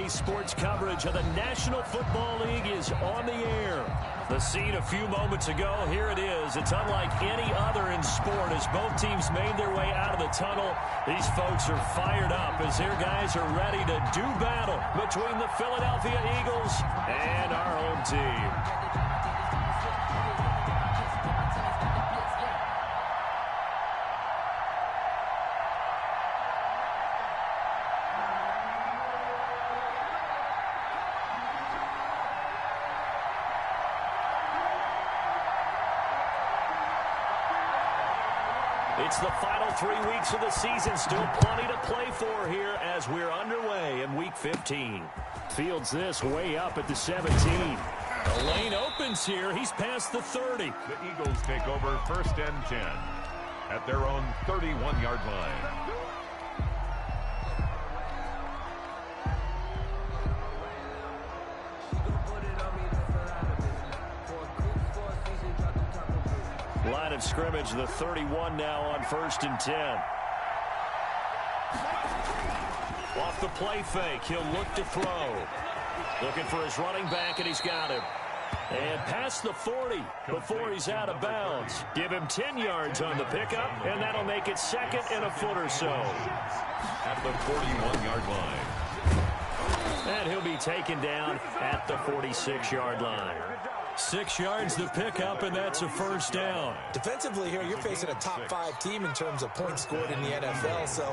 Today's sports coverage of the National Football League is on the air. The scene a few moments ago, here it is. It's unlike any other in sport as both teams made their way out of the tunnel. These folks are fired up as their guys are ready to do battle between the Philadelphia Eagles and our home team. It's the final 3 weeks of the season. Still plenty to play for here as we're underway in Week 15. Fields this way up at the 17. The lane opens here. He's past the 30. The Eagles take over 1st and 10 at their own 31-yard line. Line of scrimmage, the 31 now on 1st and 10. Off the play fake, he'll look to throw. Looking for his running back, and he's got him. And past the 40 before he's out of bounds. Give him 10 yards on the pickup, and that'll make it 2nd and a foot or so. At the 41-yard line. And he'll be taken down at the 46-yard line. 6 yards the pickup, and that's a 1st down. Defensively here, you're facing a top 5 team in terms of points scored in the NFL. So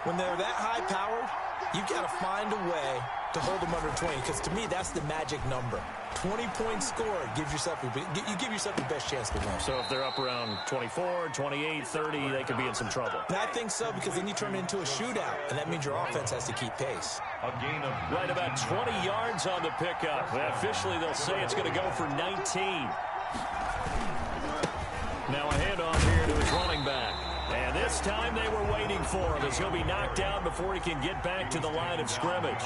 when they're that high-powered, you've got to find a way to hold them under 20, because to me, that's the magic number. 20 points scored gives yourself you give yourself the best chance to win. So if they're up around 24, 28, 30, they could be in some trouble. And I think so, because then you turn it into a shootout, and that means your offense has to keep pace. A gain of right about 20 yards on the pickup. Officially, they'll say it's going to go for 19. Now a handoff here to his running back. And this time they were waiting for him as he'll be knocked down before he can get back to the line of scrimmage.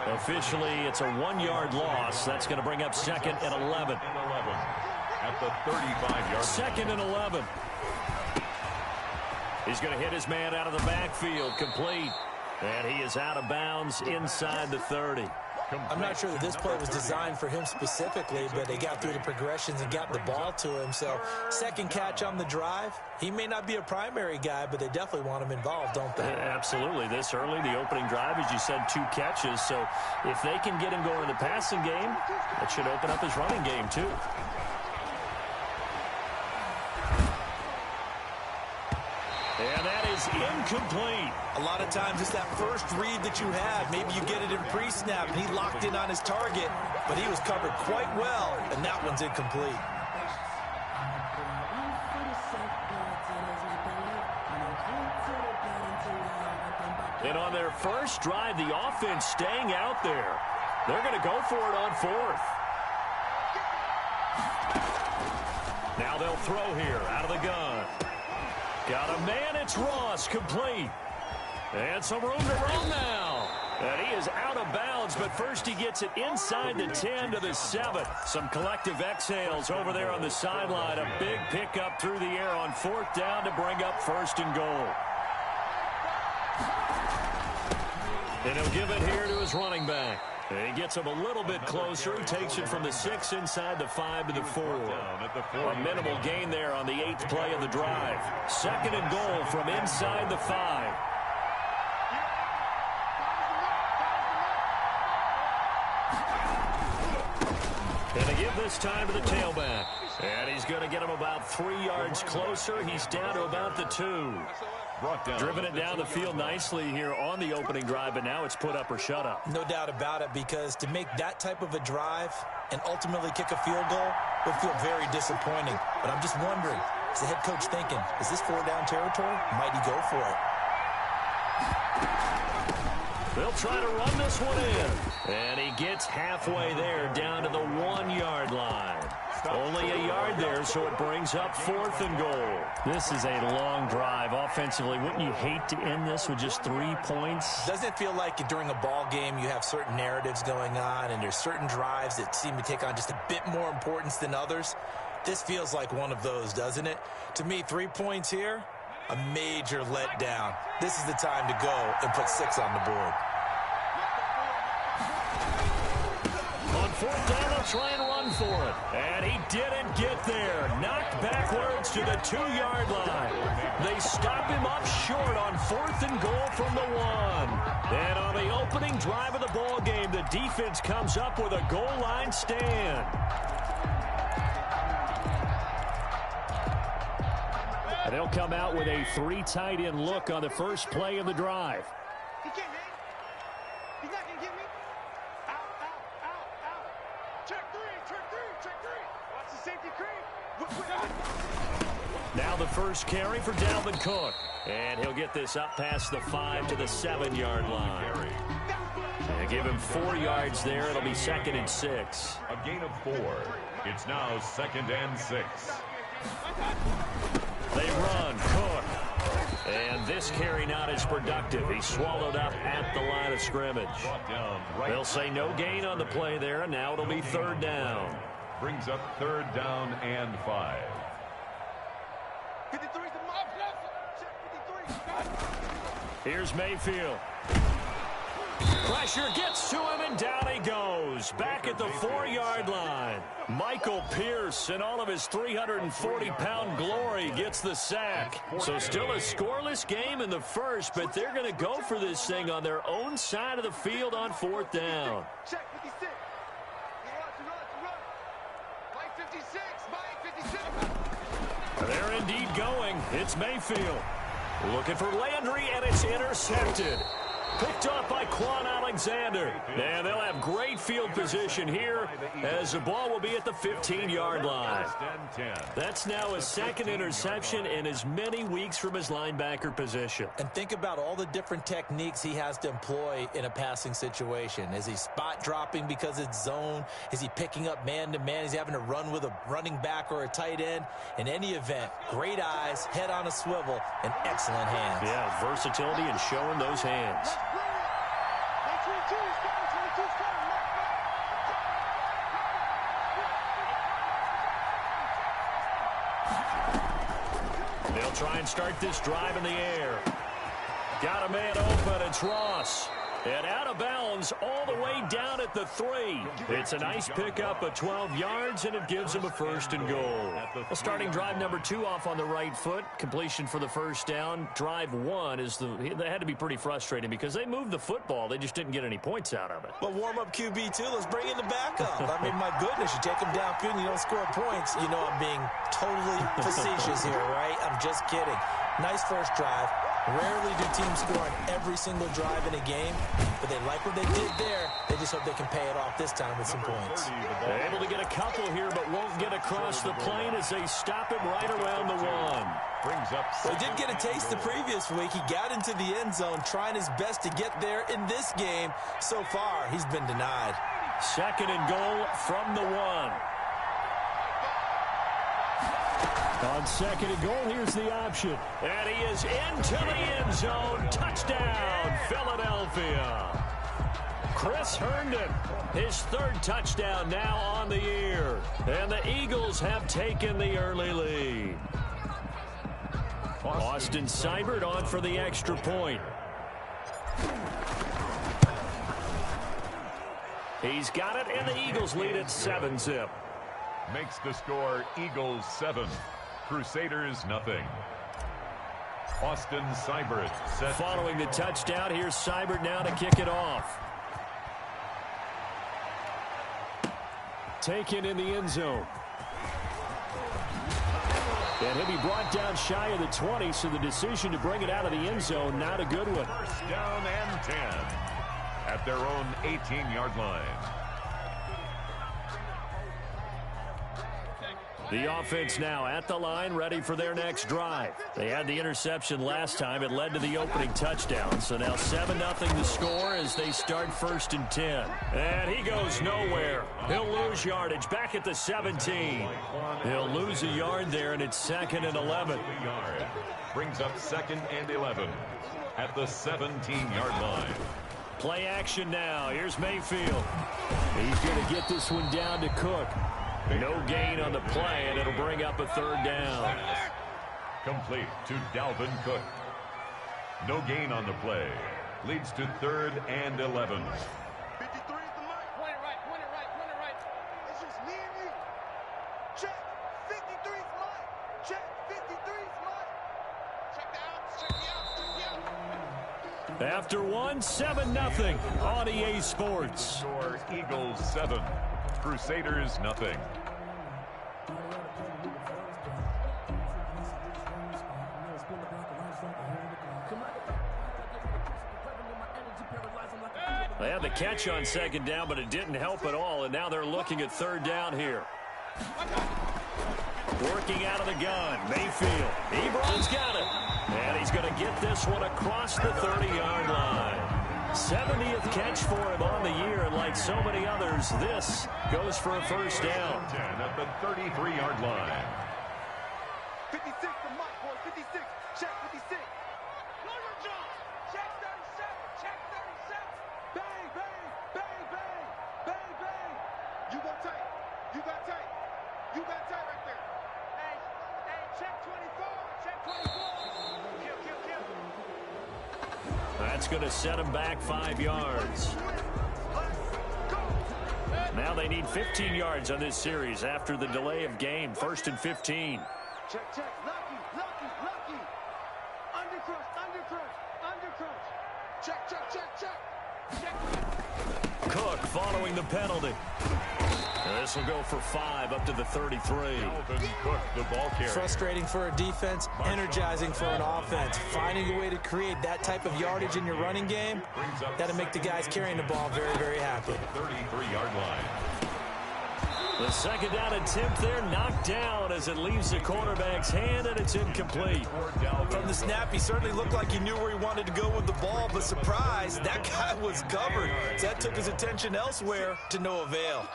Officially, it's a 1-yard loss. That's going to bring up 2nd and 11. At the 35-yard. 2nd and 11. He's going to hit his man out of the backfield, complete. And he is out of bounds inside the 30. I'm not sure that this play was designed for him specifically, but they got through the progressions and got the ball to him. So 2nd catch on the drive. He may not be a primary guy, but they definitely want him involved, don't they? Absolutely. This early, the opening drive, as you said, 2 catches. So if they can get him going in the passing game, that should open up his running game too. And that is incomplete. A lot of times it's that first read that you have. Maybe you get it in pre-snap, and he locked in on his target, but he was covered quite well, and that one's incomplete. And on their first drive, the offense staying out there. They're going to go for it on 4th. Now they'll throw here out of the gun. Got a man, it's Ross, complete. And some room to run now. And he is out of bounds, but first he gets it inside the 10 to the 7. Some collective exhales over there on the sideline. A big pickup through the air on 4th down to bring up 1st and goal. And he'll give it here to his running back. And he gets him a little bit closer. He takes it from the 6 inside the 5 to the 4. A minimal gain there on the 8th play of the drive. 2nd and goal from inside the 5. And they give this time to the tailback. And he's going to get him about 3 yards closer. He's down to about the 2. Driven it down the field nicely here on the opening drive, but now it's put up or shut up. No doubt about it, because to make that type of a drive and ultimately kick a field goal would feel very disappointing. But I'm just wondering, is the head coach thinking, is this 4-down territory? Might he go for it? They'll try to run this one in. And he gets halfway there down to the 1-yard line. Only a yard there, so it brings up 4th and goal. This is a long drive offensively. Wouldn't you hate to end this with just 3 points? Doesn't it feel like during a ball game you have certain narratives going on and there's certain drives that seem to take on just a bit more importance than others? This feels like one of those, doesn't it? To me, 3 points here, a major letdown. This is the time to go and put 6 on the board. fourth down, they'll try and run for it. And he didn't get there. Knocked backwards to the 2-yard line. They stop him up short on 4th and goal from the 1. And on the opening drive of the ball game, the defense comes up with a goal line stand. And they'll come out with a 3 tight end look on the first play of the drive. He can't hang. He's not going to get me. Out. Check three. Watch the safety creep. Now the first carry for Dalvin Cook. And he'll get this up past the 5 to the 7-yard line. And give him 4 yards there. It'll be 2nd and 6. A gain of 4. It's now 2nd and 6. They run, Cook. And this carry not as productive. He's swallowed up at the line of scrimmage. They'll say no gain on the play there, and now it'll be 3rd down. Brings up 3rd down and 5. 53 is the mob. Check 53. Here's Mayfield. Pressure gets to him, and down he goes. Back at the 4-yard line. Michael Pierce, in all of his 340-pound glory, gets the sack. So still a scoreless game in the first, but they're going to go for this thing on their own side of the field on 4th down. Check 56. Run. Mike 56. They're indeed going. It's Mayfield. Looking for Landry, and it's intercepted. Picked up by Quan Alexander. And they'll have great field position here as the ball will be at the 15-yard line. That's now his 2nd interception in as many weeks from his linebacker position. And think about all the different techniques he has to employ in a passing situation. Is he spot dropping because it's zone? Is he picking up man-to-man? Is he having to run with a running back or a tight end? In any event, great eyes, head on a swivel, and excellent hands. Yeah, versatility and showing those hands. They'll try and start this drive in the air. Got a man open. It's Ross. And out of bounds all the way down at the 3. It's a nice pickup of 12 yards, and it gives them a 1st and goal. Well, starting drive number 2 off on the right foot. Completion for the 1st down. Drive 1 they had to be pretty frustrating because they moved the football. They just didn't get any points out of it. Well, warm-up QB, too. Let's bring in the backup. I mean, my goodness, you take him downfield and you don't score points. You know I'm being totally facetious here, right? I'm just kidding. Nice first drive. Rarely do teams score on every single drive in a game, but they like what they did there. They just hope they can pay it off this time with some points. They're able to get a couple here, but won't get across the plane as they stop him right around the 1. Well, he did get a taste the previous week. He got into the end zone, trying his best to get there in this game. So far, he's been denied. 2nd and goal from the 1. On 2nd and goal, here's the option. And he is into the end zone. Touchdown, Philadelphia. Chris Herndon, his 3rd touchdown now on the year. And the Eagles have taken the early lead. Austin Seibert on for the extra point. He's got it, and the Eagles lead at 7-zip. Makes the score Eagles 7. Crusaders nothing. Austin Seibert set. Following the touchdown, here's Seibert now to kick it off. Taken in the end zone. And he'll be brought down shy of the 20, so the decision to bring it out of the end zone, not a good one. 1st down and 10 at their own 18-yard line. The offense now at the line, ready for their next drive. They had the interception last time. It led to the opening touchdown. So now 7-0 the score as they start 1st and 10. And he goes nowhere. He'll lose yardage back at the 17. He'll lose a yard there, and it's 2nd and 11. Brings up 2nd and 11 at the 17-yard line. Play action now. Here's Mayfield. He's going to get this one down to Cook. No gain on the play, and it'll bring up a 3rd down. Complete to Dalvin Cook. No gain on the play. Leads to 3rd and 11. 53 is the mic. Point it right. After one, 7-0 on EA Sports. Score Eagles 7, Crusaders nothing. They had the catch on second down, but it didn't help at all, and now they're looking at third down here. Working out of the gun, Mayfield. Ebron's got it. And he's going to get this one across the 30-yard line. 70th catch for him on the year, and like so many others, this goes for a first down. 10 at the 33-yard line. 56 from Mike, boy. 56. Check 56. Lawyer Jones. Check 37. Check 37. Bang, bang, bang, bang, bang, bang. You go tight. You got tight. You got tight right there. Hey, check 24. Check 24. Kill, kill, kill. That's going to set him back 5 yards. Now they need 15 yards on this series after the delay of game. 1st and 15. Check, check. Lucky, lucky, lucky. Undercrunch, undercrunch, undercrunch. Check, check, check, check. Check. Cook following the penalty. This will go for 5 up to the 33. Alvin Cook, the ball carrier. Frustrating for a defense, energizing for an offense. Finding a way to create that type of yardage in your running game, that'll make the guys carrying the ball very, very happy. 33-yard line. The second down attempt there knocked down as it leaves the quarterback's hand, and it's incomplete. From the snap, he certainly looked like he knew where he wanted to go with the ball, but surprise, that guy was covered. So that took his attention elsewhere to no avail.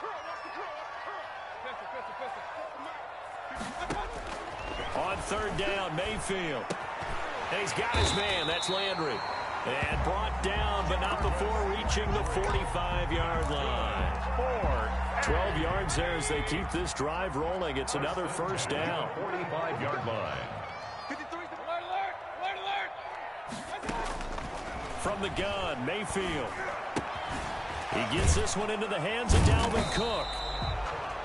On third down, Mayfield. And he's got his man. That's Landry. And brought down, but not before reaching the 45-yard line. 12 yards there as they keep this drive rolling. It's another first down. 45-yard line. 53. Alert, alert, alert. From the gun, Mayfield. He gets this one into the hands of Dalvin Cook.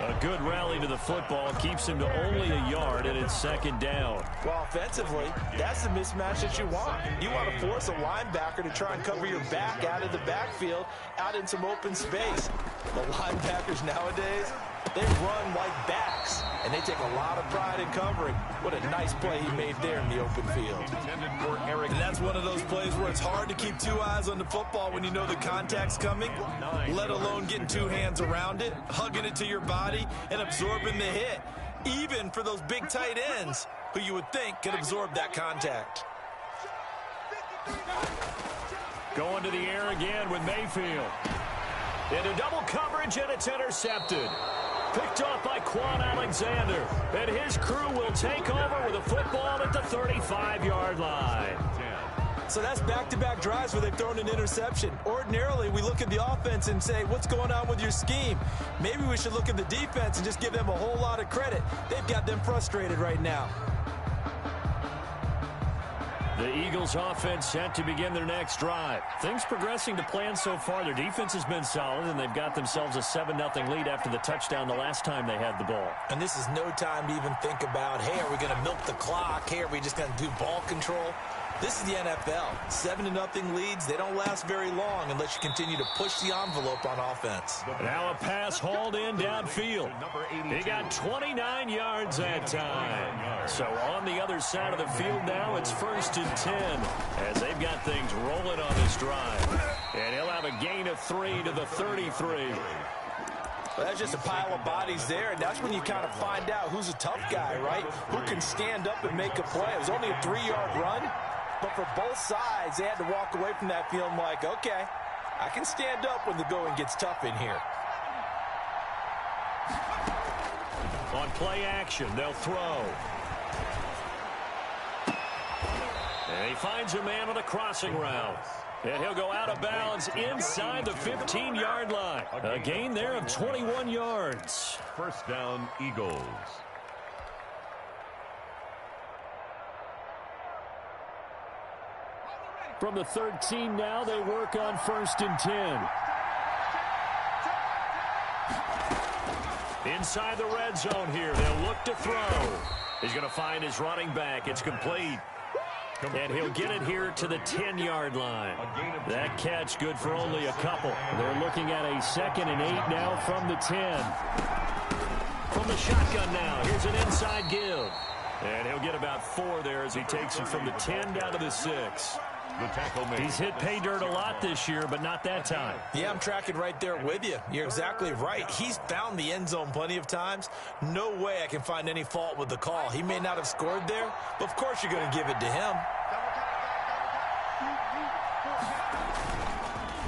A good rally to the football keeps him to only a yard, and it's second down. Well, offensively, that's the mismatch that you want. You want to force a linebacker to try and cover your back out of the backfield, out in some open space. The linebackers nowadays, they run like backs, and they take a lot of pride in covering. What a nice play he made there in the open field. And that's one of those plays where it's hard to keep 2 eyes on the football when you know the contact's coming, let alone getting 2 hands around it, hugging it to your body, and absorbing the hit, even for those big tight ends who you would think could absorb that contact. Going to the air again with Mayfield. Into double coverage, and it's intercepted. Picked off by Quan Alexander. And his crew will take over with a football at the 35-yard line. So that's back-to-back drives where they've thrown an interception. Ordinarily, we look at the offense and say, what's going on with your scheme? Maybe we should look at the defense and just give them a whole lot of credit. They've got them frustrated right now. The Eagles offense set to begin their next drive. Things progressing to plan so far. Their defense has been solid, and they've got themselves a 7-0 lead after the touchdown the last time they had the ball. And this is no time to even think about, hey, are we going to milk the clock? Hey, are we just going to do ball control? This is the NFL. 7-0 leads, they don't last very long unless you continue to push the envelope on offense. Now a pass hauled in downfield. He got 29 yards that time. So on the other side of the field now, it's 1st and 10 as they've got things rolling on this drive. And he'll have a gain of 3 to the 33. Well, that's just a pile of bodies there, and that's when you kind of find out who's a tough guy, right? Who can stand up and make a play. It was only a 3-yard run. But for both sides, they had to walk away from that feeling like, okay, I can stand up when the going gets tough in here. On play action, they'll throw. And he finds a man on a crossing route. And he'll go out of bounds inside the 15-yard line. A gain there of 21 yards. First down, Eagles. From the 13 now, they work on 1st and 10. Inside the red zone here, they'll look to throw. He's going to find his running back. It's complete. And he'll get it here to the 10-yard line. That catch good for only a couple. They're looking at a 2nd and 8 now from the 10. From the shotgun now, here's an inside give. And he'll get about 4 there as he takes it from the 10 down to the 6. He's hit pay dirt a lot this year, but not that time. Yeah, I'm tracking right there with you. You're exactly right. He's found the end zone plenty of times. No way I can find any fault with the call. He may not have scored there, but of course you're going to give it to him.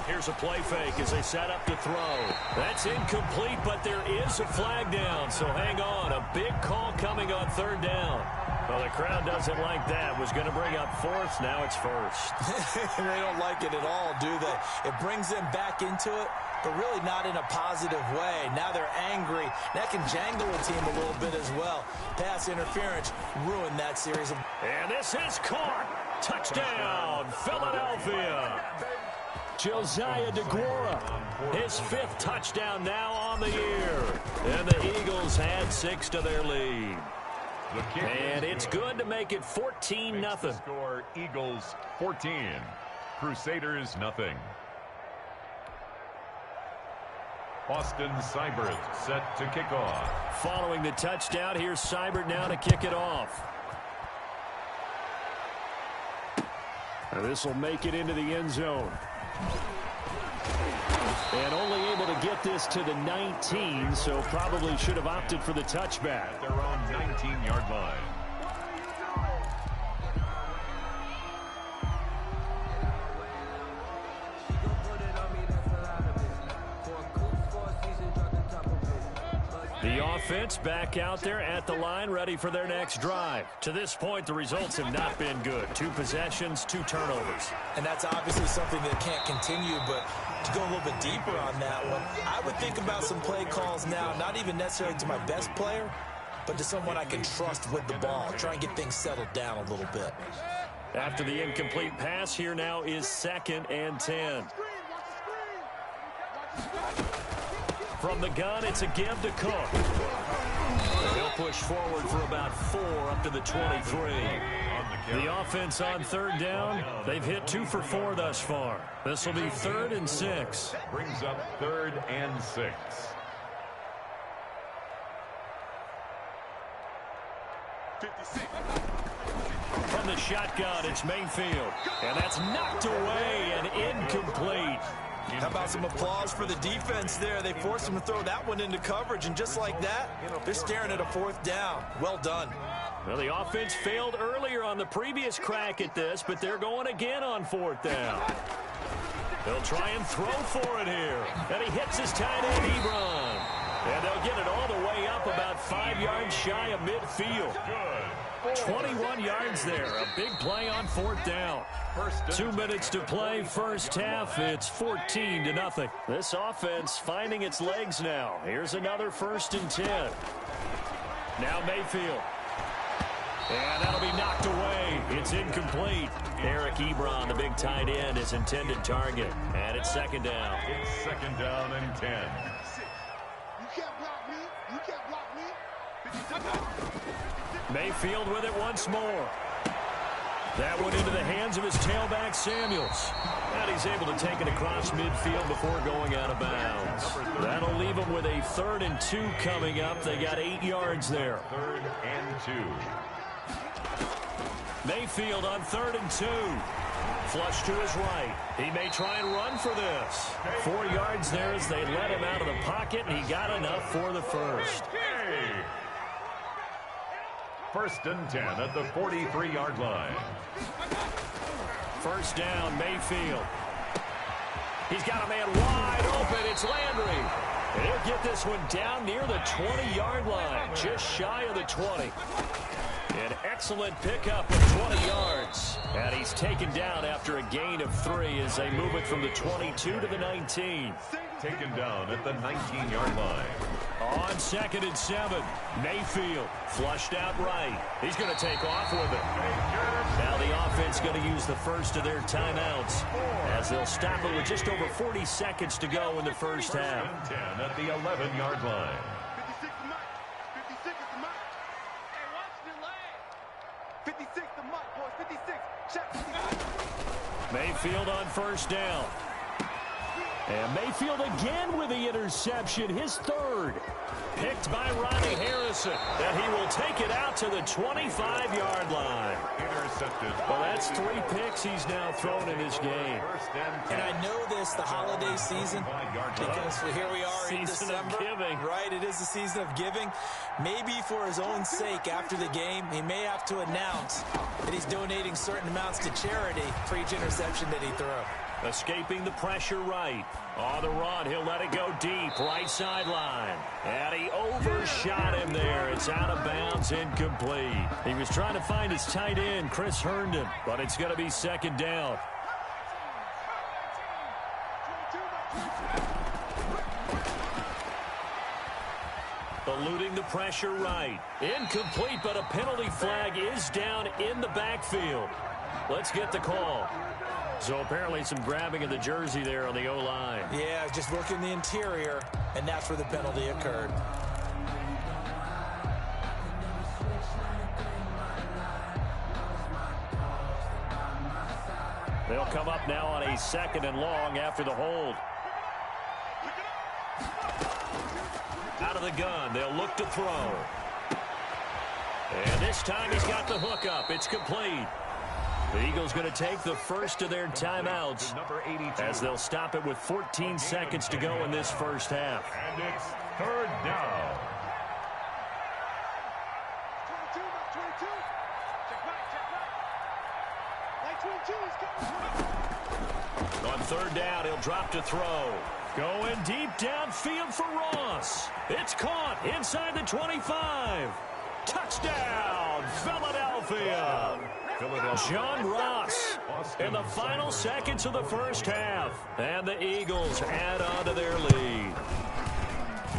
Here's a play fake as they set up to throw. That's incomplete, but there is a flag down, so hang on. A big call coming on 3rd down. Well, the crowd doesn't like that. Was going to bring up 4th. Now it's 1st. They don't like it at all, do they? It brings them back into it, but really not in a positive way. Now they're angry. That can jangle a team a little bit as well. Pass interference ruined that series. And this is caught. Touchdown, Philadelphia. Josiah DeGuara, his 5th touchdown now on the year. And the Eagles add 6 to their lead. And it's good to make it 14-0. Score Eagles 14, Crusaders nothing. Austin Seibert set to kick off. Following the touchdown, here's Seibert now to kick it off. This will make it into the end zone. And only able to get this to the 19, so probably should have opted for the touchback. At their own 19-yard line. The offense back out there at the line, ready for their next drive. To this point, the results have not been good. 2 possessions, 2 turnovers. And that's obviously something that can't continue, but to go a little bit deeper on that one, I would think about some play calls now, not even necessarily to my best player, but to someone I can trust with the ball. Try and get things settled down a little bit. After the incomplete pass, here now is 2nd and 10. From the gun, it's a give to Cook. He'll push forward for about 4 up to the 23. The offense on 3rd down, they've hit 2 for 4 thus far. This will be 3rd and 6. Brings up 3rd and 6. From the shotgun, it's Mayfield. And that's knocked away and incomplete. How about some applause for the defense there? They forced him to throw that one into coverage, and just like that, they're staring at a 4th down. Well done. Well, the offense failed earlier on the previous crack at this, but they're going again on 4th down. They'll try and throw for it here. And he hits his tight end, Ebron. And they'll get it all the way up about 5 yards shy of midfield. 21 yards there. A big play on 4th down. 2 minutes to play, first half. It's 14-0. This offense finding its legs now. Here's another 1st and 10. Now Mayfield. And that'll be knocked away. It's incomplete. Eric Ebron, the big tight end, his intended target. And it's 2nd down. It's 2nd down and 10. You can't block me. You can't block me. Mayfield with it once more. That one into the hands of his tailback, Samuels. And he's able to take it across midfield before going out of bounds. That'll leave him with a 3rd and 2 coming up. They got 8 yards there. 3rd and 2. Mayfield on 3rd and 2. Flush to his right. He may try and run for this. 4 yards there as they let him out of the pocket, and he got enough for the 1st. 1st and 10 at the 43-yard line. 1st down, Mayfield. He's got a man wide open. It's Landry. And he'll get this one down near the 20-yard line, just shy of the 20. An excellent pickup of 20 yards. And he's taken down after a gain of 3 as they move it from the 22 to the 19. Taken down at the 19-yard line. On 2nd and 7, Mayfield flushed out right. He's going to take off with it. Now the offense going to use the first of their timeouts as they'll stop it with just over 40 seconds to go in the first half. 10 at the 11-yard line. 56 to Mike. 56 to Mike. Hey, watch the leg. 56 to Mike, boys. 56. Check 56. Mayfield on first down. And Mayfield again with the interception, his third. Picked by Ronnie Harrison. And he will take it out to the 25-yard line. Intercepted. Well, that's 3 picks he's now thrown in this game. And I know this, the holiday season, because here we are in Season of December. giving. Right, it is the season of giving. Maybe for his own sake after the game, he may have to announce that he's donating certain amounts to charity for each interception that he threw. Escaping the pressure right. On the run, he'll let it go deep. Right sideline. And he overshot him there. It's out of bounds, incomplete. He was trying to find his tight end, Chris Herndon, but it's going to be second down. Eluding the pressure right. Incomplete, but a penalty flag is down in the backfield. Let's get the call. So apparently some grabbing of the jersey there on the O-line. Yeah, just working the interior, and that's where the penalty occurred. They'll come up now on a 2nd and long after the hold. Out of the gun, they'll look to throw. And this time he's got the hook up. It's complete. The Eagles going to take the first of their timeouts as they'll stop it with 14 seconds to go in this first half. And it's 3rd down. 22. Check right. Like 22 is coming. On 3rd down, he'll drop to throw. Going deep downfield for Ross. It's caught inside the 25. Touchdown, Philadelphia. John Ross in the final seconds of the first half. And the Eagles add on to their lead.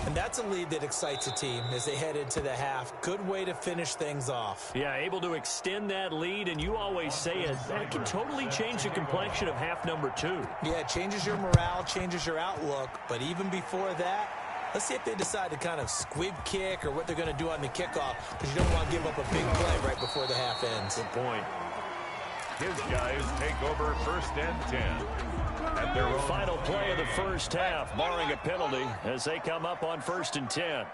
And that's a lead that excites a team as they head into the half. Good way to finish things off. Yeah, able to extend that lead, and you always say it, that can totally change the complexion of half number 2. Yeah, it changes your morale, changes your outlook. But even before that, let's see if they decide to kind of squib kick or what they're going to do on the kickoff, because you don't want to give up a big play right before the half ends. Good point. His guys take over 1st and 10. At their own Final play of the first half, barring a penalty, as they come up on 1st and 10.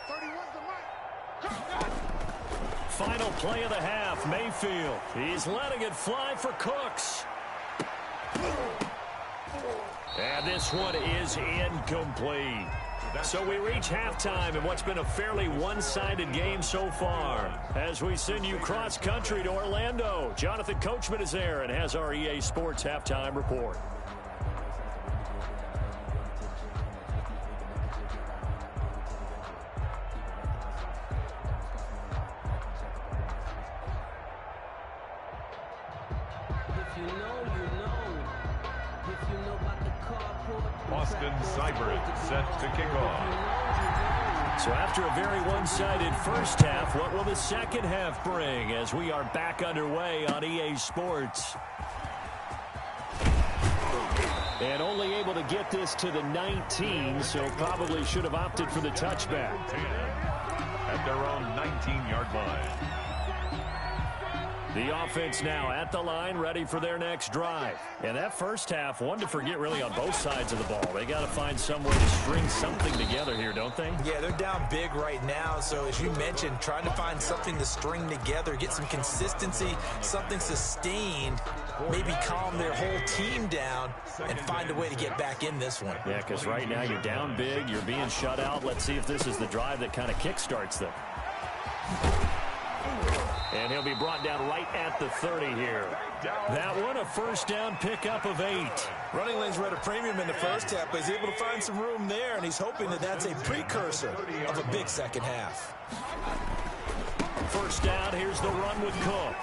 31's the mic. Final play of the half, Mayfield. He's letting it fly for Cooks. And this one is incomplete. So we reach halftime in what's been a fairly one-sided game so far. As we send you cross-country to Orlando, Jonathan Coachman is there and has our EA Sports halftime report. Austin Seibert set to kick off. So after a very one-sided first half, what will the second half bring as we are back underway on EA Sports? And only able to get this to the 19, so probably should have opted for the touchback. 10 at their own 19-yard line. The offense now at the line, ready for their next drive. And that first half, one to forget really on both sides of the ball. They got to find some way to string something together here, don't they? Yeah, they're down big right now. So as you mentioned, trying to find something to string together, get some consistency, something sustained, maybe calm their whole team down and find a way to get back in this one. Yeah, because right now you're down big, you're being shut out. Let's see if this is the drive that kind of kickstarts them. And he'll be brought down right at the 30 here. That one, a first down pickup of 8. Running lanes were at a premium in the first half, but he's able to find some room there, and he's hoping that that's a precursor of a big second half. First down, here's the run with Cook.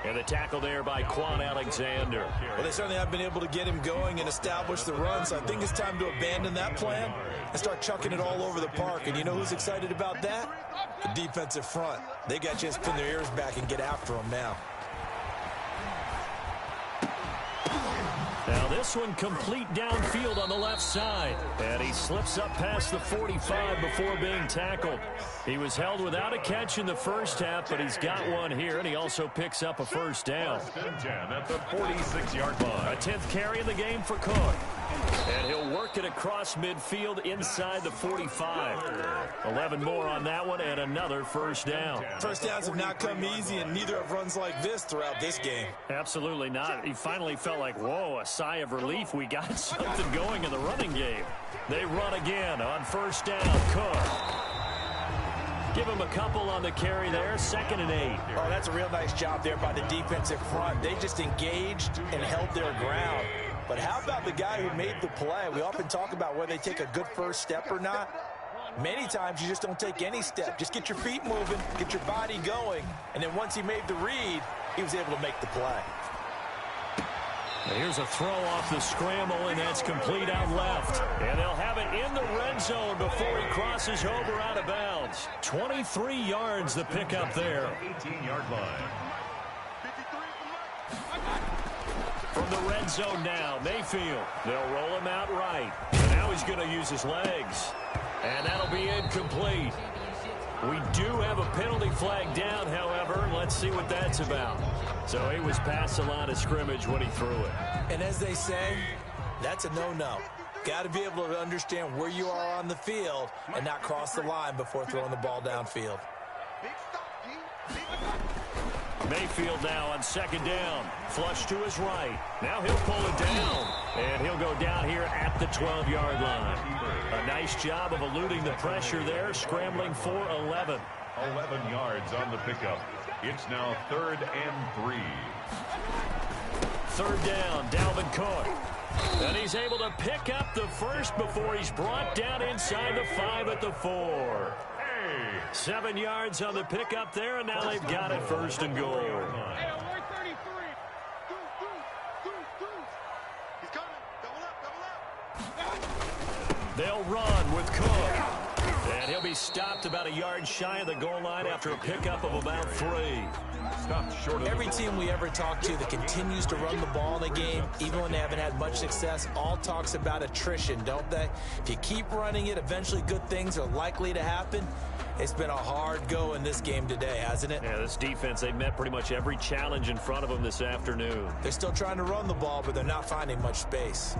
And the tackle there by Quan Alexander. Well, they certainly have been able to get him going and establish the run, so I think it's time to abandon that plan and start chucking it all over the park. And you know who's excited about that? The defensive front. They got a chance to pin their ears back and get after him now. Now this this one complete downfield on the left side. And he slips up past the 45 before being tackled. He was held without a catch in the first half, but he's got one here, and he also picks up a first down. First and 10 at the 46-yard line. A 10th carry in the game for Cook. And he'll work it across midfield inside the 45. 11 more on that one and another first down. First downs have not come easy, and neither have runs like this throughout this game. Absolutely not. He finally felt like, whoa, a sigh of relief. We got something going in the running game. They run again on first down. Cook. Give him a couple on the carry there. 2nd and 8. Oh, that's a real nice job there by the defensive front. They just engaged and held their ground. But how about the guy who made the play? We often talk about whether they take a good first step or not. Many times you just don't take any step. Just get your feet moving, get your body going, and then once he made the read, he was able to make the play. Here's a throw off the scramble, and that's complete out left. And they'll have it in the red zone before he crosses over out of bounds. 23 yards the pickup there. 18-yard line. From the red zone now, Mayfield. They'll roll him out right. And now he's going to use his legs. And that'll be incomplete. We do have a penalty flag down, however. Let's see what that's about. So he was past the line of scrimmage when he threw it. And as they say, that's a no-no. Got to be able to understand where you are on the field and not cross the line before throwing the ball downfield. Mayfield now on 2nd down. Flush to his right. Now he'll pull it down. And he'll go down here at the 12-yard line. A nice job of eluding the pressure there, scrambling for 11. 11 yards on the pickup. It's now 3rd and 3. 3rd down, Dalvin Cook. And he's able to pick up the first before he's brought down inside the 5 at the 4. 7 yards on the pickup there, and now they've got it 1st and goal. They'll run with Cook. And he'll be stopped about a yard shy of the goal line after a pickup of about 3. Stopped short of Every team we ever talk to that continues to run the ball in a game, even when they haven't had much success, all talks about attrition, don't they? If you keep running it, eventually good things are likely to happen. It's been a hard go in this game today, hasn't it? Yeah, this defense, they met pretty much every challenge in front of them this afternoon. They're still trying to run the ball, but they're not finding much space.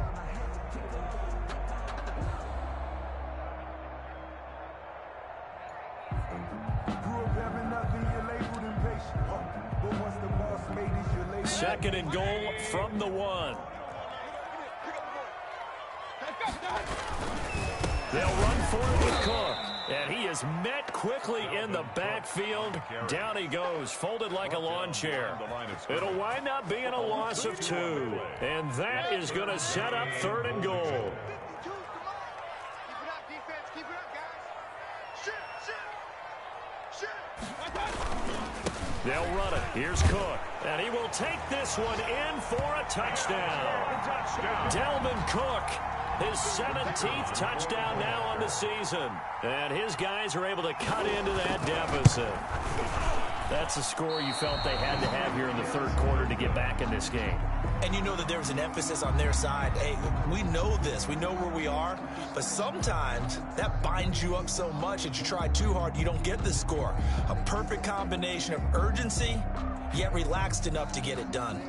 Second and goal from the 1. They'll run for it with Cook. And he is met quickly in the backfield. Down he goes, folded like a lawn chair. It'll wind up being a loss of 2. And that is going to set up 3rd and goal. They'll run it. Here's Cook. And he will take this one in for a touchdown. Dalvin Cook, his 17th touchdown now on the season. And his guys are able to cut into that deficit. That's a score you felt they had to have here in the 3rd quarter to get back in this game. And you know that there was an emphasis on their side. Hey, we know this. We know where we are. But sometimes that binds you up so much that you try too hard, you don't get the score. A perfect combination of urgency, yet relaxed enough to get it done.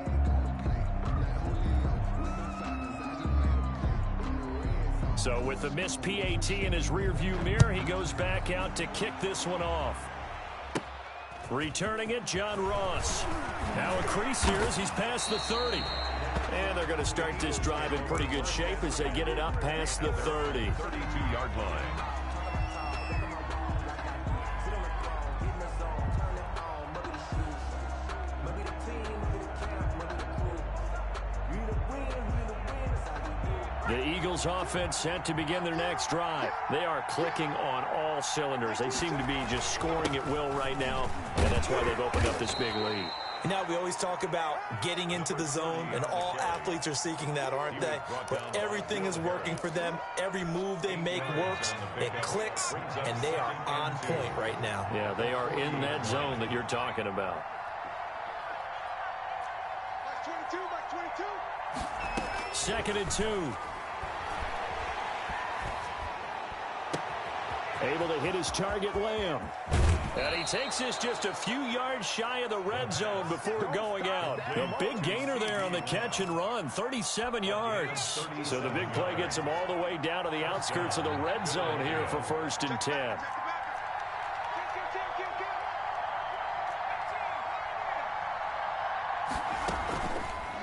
So with the missed PAT in his rearview mirror, he goes back out to kick this one off. Returning it, John Ross. Now a crease here as he's past the 30. And they're going to start this drive in pretty good shape as they get it up past the 30. 32-yard line. The Eagles offense set to begin their next drive. They are clicking on all cylinders. They seem to be just scoring at will right now, and that's why they've opened up this big lead. Now, we always talk about getting into the zone, and all athletes are seeking that, aren't they? But everything is working for them. Every move they make works. It clicks, and they are on point right now. Yeah, they are in that zone that you're talking about. Box 22, box 22. 2nd and 2. Able to hit his target, Lamb. And he takes this just a few yards shy of the red zone before going out. A big gainer there on the catch and run, 37 yards. So the big play gets him all the way down to the outskirts of the red zone here for 1st and 10.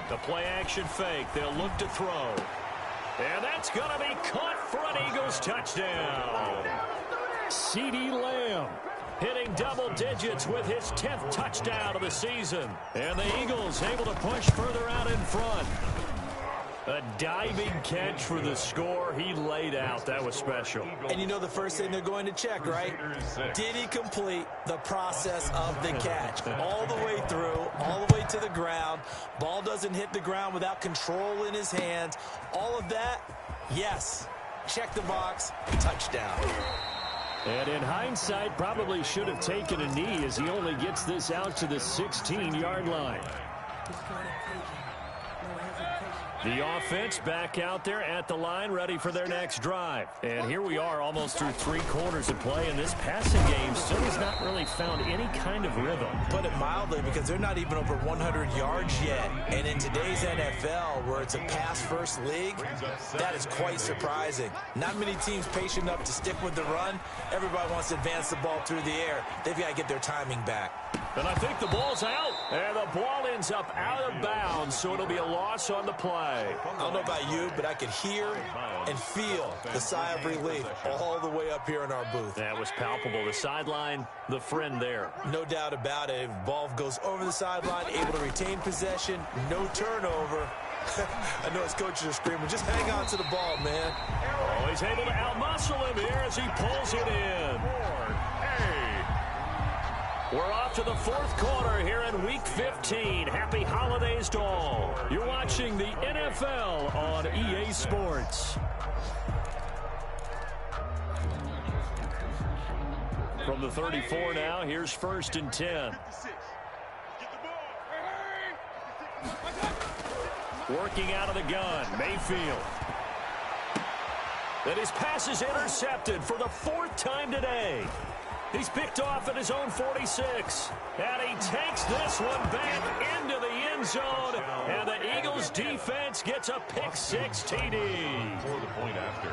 The play action fake. They'll look to throw. And that's going to be caught for an Eagles touchdown. CeeDee Lamb hitting double digits with his 10th touchdown of the season. And the Eagles able to push further out in front. A diving catch for the score. He laid out. That was special. And you know the first thing they're going to check, right? Did he complete the process of the catch? All the way through, all the way to the ground. Ball doesn't hit the ground without control in his hands. All of that, yes. Check the box, touchdown. And in hindsight, probably should have taken a knee as he only gets this out to the 16-yard line. The offense back out there at the line, ready for their next drive. And here we are almost through 3 quarters of play, and this passing game still has not really found any kind of rhythm. Put it mildly, because they're not even over 100 yards yet. And in today's NFL, where it's a pass-first league, that is quite surprising. Not many teams patient enough to stick with the run. Everybody wants to advance the ball through the air. They've got to get their timing back. And I think the ball's out. And the ball ends up out of bounds, so it'll be a loss on the play. I don't know about you, but I could hear and feel the sigh of relief all the way up here in our booth. That was palpable. The sideline, the friend there. No doubt about it. If the ball goes over the sideline, able to retain possession, no turnover. I know his coaches are screaming, just hang on to the ball, man. Oh, he's able to outmuscle him here as he pulls it in. We're off to the 4th quarter here in Week 15. Happy holidays to all. You're watching the NFL on EA Sports. From the 34 now, here's 1st and 10. Working out of the gun, Mayfield. And his pass is intercepted for the 4th time today. He's picked off at his own 46. And he takes this one back into the end zone. And the Eagles defense gets a pick-6 TD. For the point after.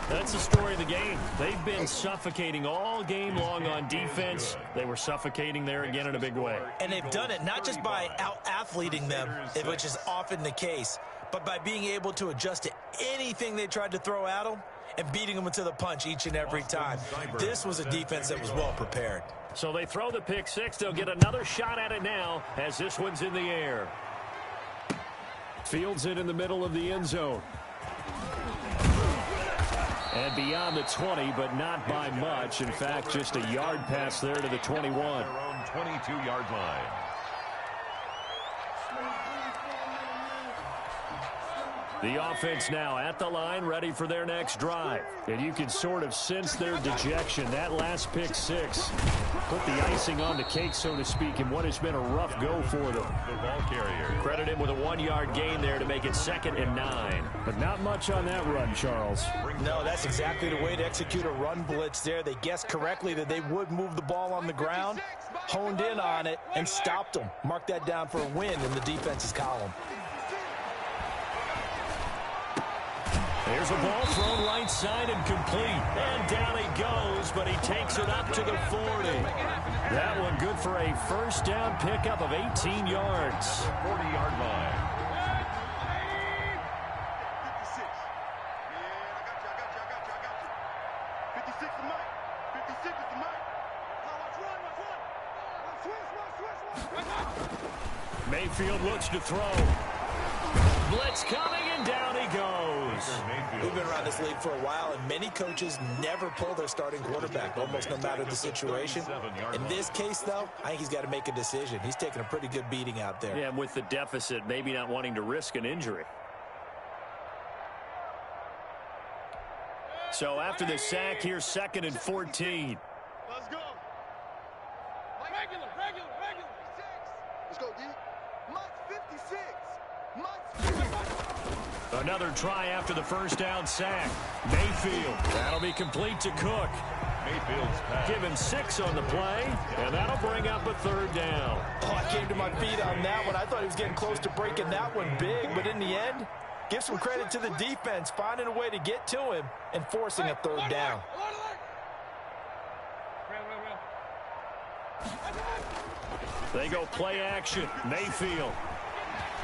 That's the story of the game. They've been suffocating all game long on defense. They were suffocating there again in a big way. And they've done it not just by out-athleting them, which is often the case, but by being able to adjust to anything they tried to throw at them and beating them into the punch each and every time. This was a defense that was well prepared. So they throw the pick-6. They'll get another shot at it now as this one's in the air. Fields it in the middle of the end zone. And beyond the 20, but not by much. In fact, just a yard pass there to the 21. Their own 22-yard line. The offense now at the line, ready for their next drive. And you can sort of sense their dejection. That last pick-6 put the icing on the cake, so to speak, in what has been a rough go for them. The ball carrier. Credit him with a 1-yard gain there to make it 2nd and 9. But not much on that run, Charles. No, that's exactly the way to execute a run blitz there. They guessed correctly that they would move the ball on the ground, honed in on it, and stopped them. Mark that down for a win in the defense's column. There's a ball thrown right side and complete. And down he goes, but he takes it up to the 40. That one good for a first down pickup of 18 yards. 40-yard line. 56 is Mike. 56 is Mike. Switch. Mayfield looks to throw. Blitz coming, and down he goes. We've been around this league for a while, and many coaches never pull their starting quarterback, almost no matter the situation. In this case, though, I think he's got to make a decision. He's taking a pretty good beating out there. Yeah, with the deficit, maybe not wanting to risk an injury. So after the sack, here's 2nd and 14. Let's go. Regular. Let's go, D. Mike 56. Another try after the first down sack. Mayfield. That'll be complete to Cook. Mayfield's pass. Give him 6 on the play, and that'll bring up a third down. Oh, I came to my feet on that one. I thought he was getting close to breaking that one big, but in the end, give some credit to the defense, finding a way to get to him and forcing a third down. They go play action. Mayfield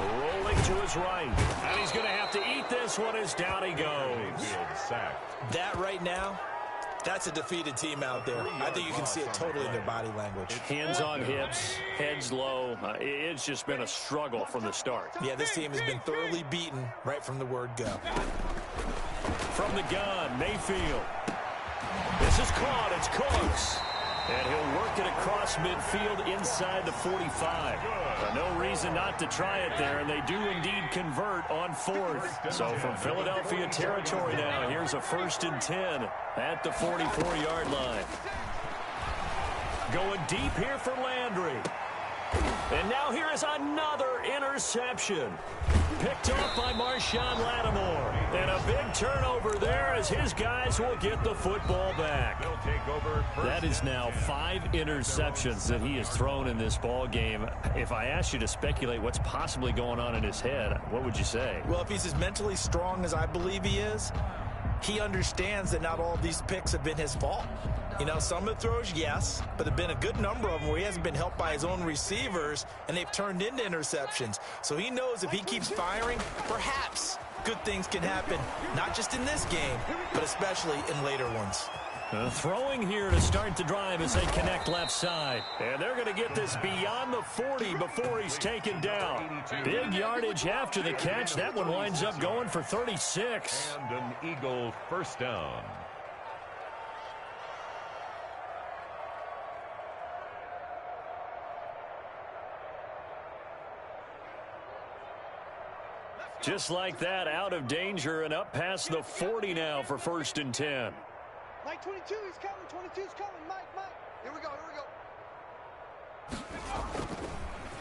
rolling to his right. And he's going to have to eat this one as down he goes. Mayfield sacked. That right now, that's a defeated team out there. I think you can see it totally in their body language. Hands on hips, heads low. It's just been a struggle from the start. Yeah, this team has been thoroughly beaten right from the word go. From the gun, Mayfield. This is caught. It's Cooks. And he'll work it across midfield inside the 45. No reason not to try it there, and they do indeed convert on 4th. So from Philadelphia territory now, here's a 1st and 10 at the 44-yard line. Going deep here for Landry. And now here is another interception. Picked off by Marshawn Lattimore. And a big turnover there as his guys will get the football back. They'll take over. That is now 5 interceptions that he has thrown in this ball game. If I asked you to speculate what's possibly going on in his head, what would you say? Well, if he's as mentally strong as I believe he is, he understands that not all of these picks have been his fault. You know, some of the throws, yes, but there have been a good number of them where he hasn't been helped by his own receivers, and they've turned into interceptions. So he knows if he keeps firing, perhaps good things can happen, not just in this game, but especially in later ones. Throwing here to start the drive as they connect left side. And they're going to get this beyond the 40 before he's taken down. Big yardage after the catch. That one winds up going for 36. And an Eagle first down. Just like that, out of danger and up past the 40 now for 1st and 10. Mike 22, he's coming. 22's coming. Mike. Here we go.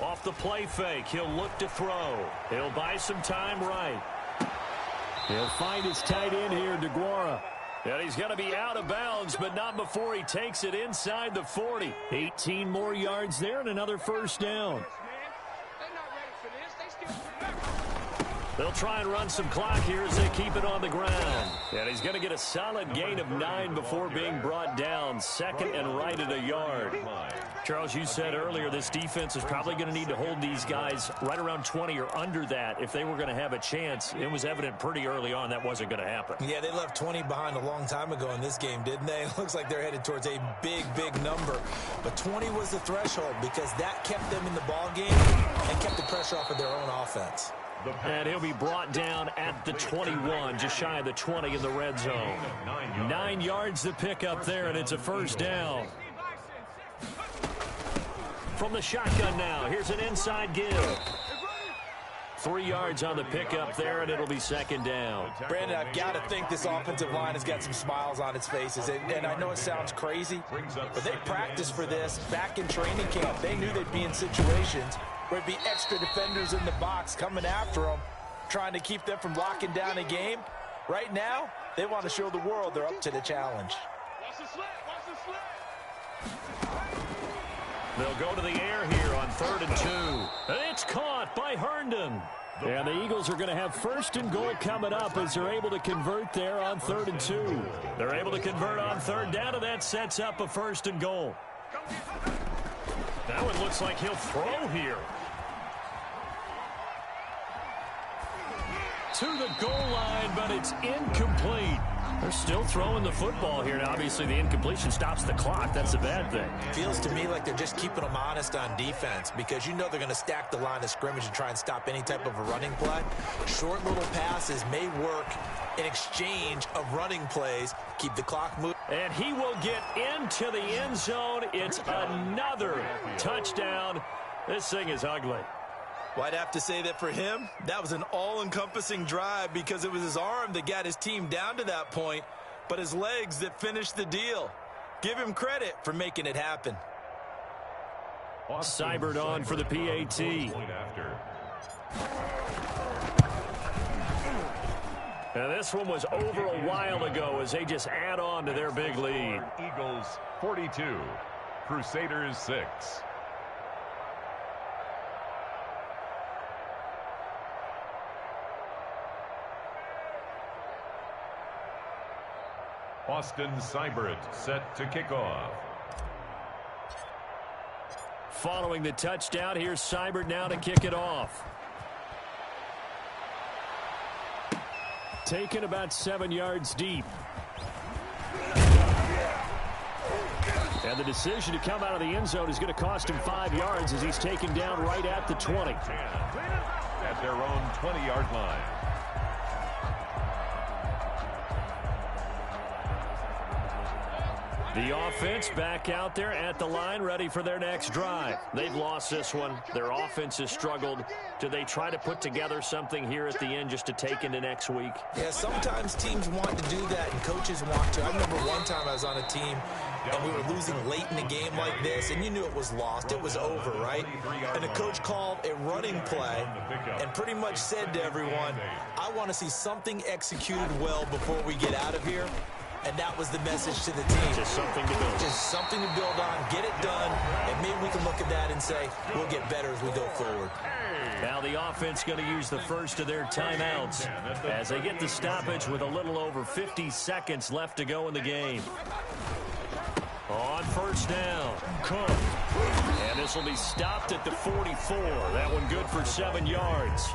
Off the play fake, he'll look to throw. He'll buy some time right. He'll find his tight end here, DeGuara. And he's going to be out of bounds, but not before he takes it inside the 40. 18 more yards there and another first down. They'll try and run some clock here as they keep it on the ground. And he's going to get a solid gain of 9 before being brought down. 2nd and right at a yard. Charles, you said earlier this defense is probably going to need to hold these guys right around 20 or under that if they were going to have a chance. It was evident pretty early on that wasn't going to happen. Yeah, they left 20 behind a long time ago in this game, didn't they? It looks like they're headed towards a big number. But 20 was the threshold because that kept them in the ball game and kept the pressure off of their own offense. And he'll be brought down at the 21, just shy of the 20 in the red zone. 9 yards to pick up there, and it's a first down. From the shotgun now, here's an inside give. 3 yards on the pickup there, and it'll be 2nd down. Brandon, I've got to think this offensive line has got some smiles on its faces. And I know it sounds crazy, but they practiced for this back in training camp. They knew they'd be in situations where it'd be extra defenders in the box coming after them, trying to keep them from locking down a game. Right now, they want to show the world they're up to the challenge. They'll go to the air here on 3rd and 2. And it's caught by Herndon. And the Eagles are going to have 1st and goal coming up as they're able to convert there on 3rd and 2. They're able to convert on 3rd down, and that sets up a 1st and goal. That one looks like he'll throw here. To the goal line, but it's incomplete. They're still throwing the football here. Now, obviously, the incompletion stops the clock. That's a bad thing. Feels to me like they're just keeping them honest on defense because you know they're going to stack the line of scrimmage and try and stop any type of a running play. Short little passes may work in exchange of running plays. Keep the clock moving. And he will get into the end zone. It's another touchdown. This thing is ugly. Well, I'd have to say that for him, that was an all-encompassing drive because it was his arm that got his team down to that point, but his legs that finished the deal. Give him credit for making it happen. Cybered on for the PAT. And this one was over a while ago as they just add on to their big lead. Eagles 42, Crusaders 6. Austin Seibert set to kick off. Following the touchdown, here's Seibert now to kick it off. Taken about 7 yards deep. And the decision to come out of the end zone is going to cost him 5 yards as he's taken down right at the 20. At their own 20-yard line. The offense back out there at the line, ready for their next drive. They've lost this one. Their offense has struggled. Do they try to put together something here at the end just to take into next week? Yeah, sometimes teams want to do that and coaches want to. I remember one time I was on a team and we were losing late in a game like this, and you knew it was lost. It was over, right? And the coach called a running play and pretty much said to everyone, I want to see something executed well before we get out of here. And that was the message to the team. Just something to build. Just something to build on, get it done, and maybe we can look at that and say, we'll get better as we go forward. Now the offense going to use the first of their timeouts as they get the stoppage with a little over 50 seconds left to go in the game. On first down, Cook. And this will be stopped at the 44. That one good for 7 yards.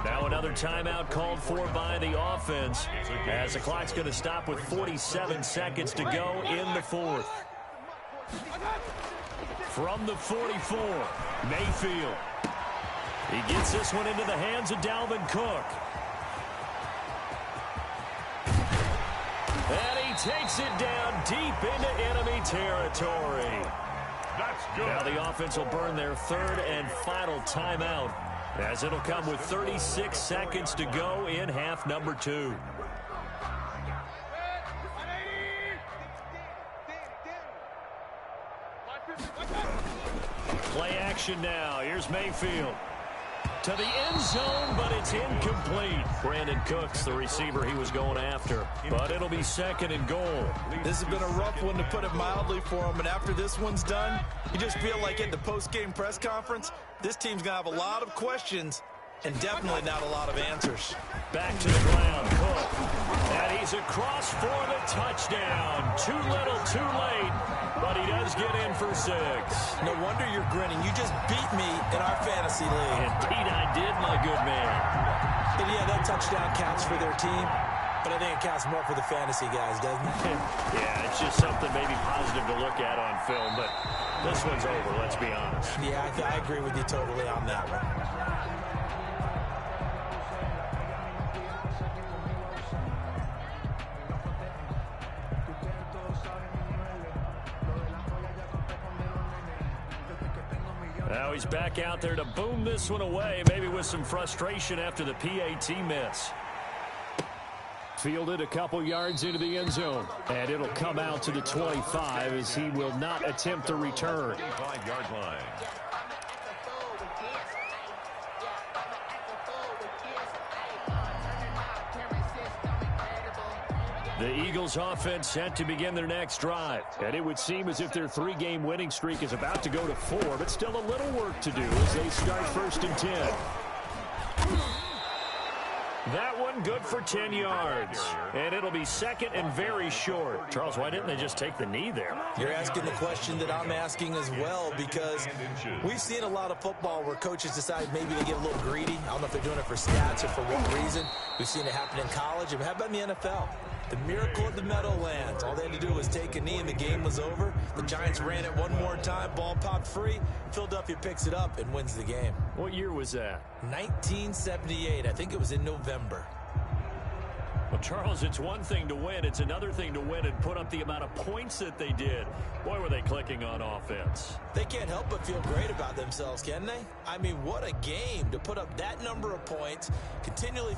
Now another timeout called for by the offense as the clock's going to stop with 47 seconds to go in the fourth. From the 44, Mayfield. He gets this one into the hands of Dalvin Cook. And he takes it down deep into enemy territory. That's good. Now the offense will burn their third and final timeout, as it'll come with 36 seconds to go in half number 2. Play action now. Here's Mayfield. To the end zone, but it's incomplete. Brandon Cooks, the receiver he was going after. But it'll be second and goal. This has been a rough one, to put it mildly, for him. And after this one's done, you just feel like at the post-game press conference, this team's going to have a lot of questions and definitely not a lot of answers. Back to the ground, Cook. And he's across for the touchdown. Too little, too late. But he does get in for 6. No wonder you're grinning. You just beat me in our fantasy league. Indeed I did, my good man. And yeah, that touchdown counts for their team, but I think it counts more for the fantasy guys, doesn't it? Yeah, it's just something maybe positive to look at on film, but this one's over, let's be honest. Yeah, I agree with you totally on that one. Now he's back out there to boom this one away, maybe with some frustration after the PAT miss. Fielded a couple yards into the end zone, and it'll come out to the 25 as he will not attempt to return. 25-yard line. The Eagles offense set to begin their next drive. And it would seem as if their 3-game winning streak is about to go to 4, but still a little work to do as they start first and 10. That one good for 10 yards. And it'll be second and very short. Charles, why didn't they just take the knee there? You're asking the question that I'm asking as well, because we've seen a lot of football where coaches decide maybe they get a little greedy. I don't know if they're doing it for stats or for what reason. We've seen it happen in college. And how about in the NFL? The miracle of the Meadowlands. All they had to do was take a knee and the game was over. The Giants ran it one more time. Ball popped free. Philadelphia picks it up and wins the game. What year was that? 1978. I think it was in November. Well, Charles, it's one thing to win. It's another thing to win and put up the amount of points that they did. Boy, were they clicking on offense. They can't help but feel great about themselves, can they? I mean, what a game to put up that number of points, continually